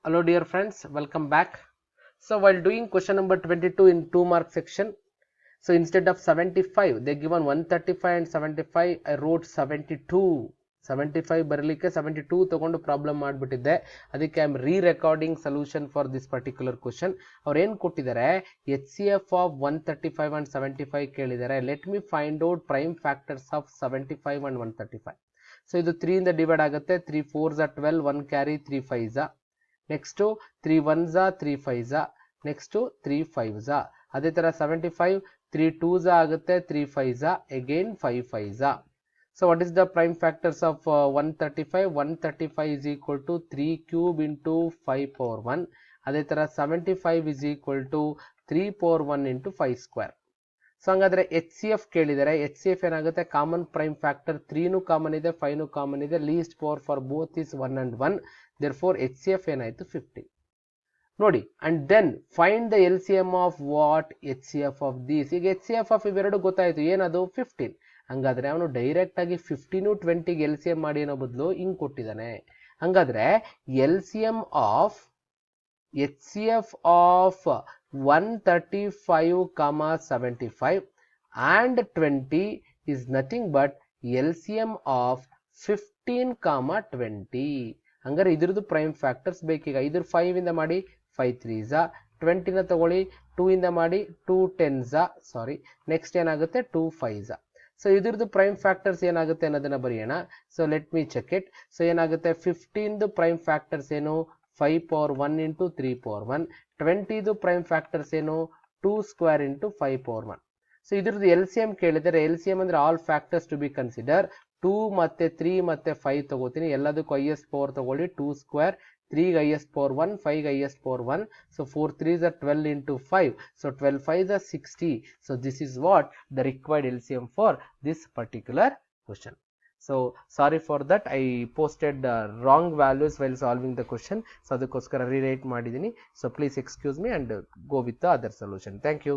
Hello dear friends, welcome back. So while doing question number 22 in 2 mark section, so instead of 75 they given 135 and 75, I wrote 72. 75 ಬರಲಿಕ್ಕೆ 72 ತಗೊಂಡು problem ಮಾಡಿಬಿಟ್ಟಿದ್ದೆ. ಅದಕ್ಕೆ I am rerecording solution for this particular question. ಅವ್ರು ಏನು ಕೊಟ್ಟಿದ್ದಾರೆ, HCF of 135 and 75 ಕೇಳಿದ್ದಾರೆ. Let me find out prime factors of 75 and 135. So ಇದು 3 ಇಂದ ಡಿವೈಡ್ ಆಗುತ್ತೆ. 3 4s are 12, 1 carry, 3 5s. Next 3 1s, 3 5s. Next 3 5s. ಅದೇ ಥರ 75 3 2s ಆಗುತ್ತೆ, 3 5s, again 5 5s. So what is the prime factors of 135? 135 is equal to 3 cube into 5 power 1. ಅದೇ ಥರ 75 is equal to 3 power 1 into 5 square. So ಹಂಗಾದ್ರೆ HCF ಕೇಳಿದರೆ, HCF ಏನಾಗುತ್ತೆ, common prime factor 3 common ಇದೆ, 5 common ಇದೆ, least power for both is 1 and 1. therefore HCF ಏನಾಯಿತು 15. ನೋಡಿ, and then find the LCM of what HCF of these. ಈಗ HCF of ಇವೆರಡು ಗೊತ್ತಾಯಿತು, ಏನದು 15. ಹಂಗಾದ್ರೆ ಅವನು ಡೈರೆಕ್ಟ್ ಆಗಿ 15 20ಗೆ LCM ಮಾಡಿ ಅನ್ನೋ ಬದಲು ಹಿಂಗ್ ಕೊಟ್ಟಿದ್ದಾನೆ. ಹಂಗಾದ್ರೆ LCM of HCF of 135, 75 and 20 is nothing but LCM of 15, 20. ಹಂಗಾರೆ ಇದ್ರದ್ದು ಪ್ರೈಮ್ ಫ್ಯಾಕ್ಟರ್ಸ್ ಬೇಕೀಗ. ಇದ್ರ 5 ಇಂದ ಮಾಡಿ 5 3s, 20ನ ತಗೊಳ್ಳಿ 2 ಇಂದ ಮಾಡಿ 2 10s, ನೆಕ್ಸ್ಟ್ ಏನಾಗುತ್ತೆ 2 5s. ಸೊ ಇದ್ರದ್ದು ಪ್ರೈಮ್ ಫ್ಯಾಕ್ಟರ್ಸ್ ಏನಾಗುತ್ತೆ ಅನ್ನೋದನ್ನ ಬರೆಯೋಣ. So let me check it. So ಏನಾಗುತ್ತೆ, 15ದು ಪ್ರೈಮ್ ಫ್ಯಾಕ್ಟರ್ಸ್ ಏನು, 5 power 1 into 3 power 1. 20ದು ಪ್ರೈಮ್ ಫ್ಯಾಕ್ಟರ್ಸ್ ಏನು, 2 square into 5 power 1. ಸೊ ಇದ್ರದ್ದು LCM ಕೇಳಿದರೆ, LCM ಅಂದ್ರೆ all factors to be consider. 2 ಮತ್ತೆ 3 ಮತ್ತೆ 5 ತಗೋತೀನಿ, ಎಲ್ಲದಕ್ಕೂ highest ಪವರ್ ತಗೊಳ್ಳಿ. 2 square, 3 highest power 1, 5 highest power 1. So 4 3s are 12 into 5. So 12 5s are 60. So this is what the required LCM for this particular question. So sorry for that, I posted wrong values while solving the question. So ಅದಕ್ಕೋಸ್ಕರ rewrite ಮಾಡಿದ್ದೀನಿ. So please excuse me and go with the other solution. Thank you.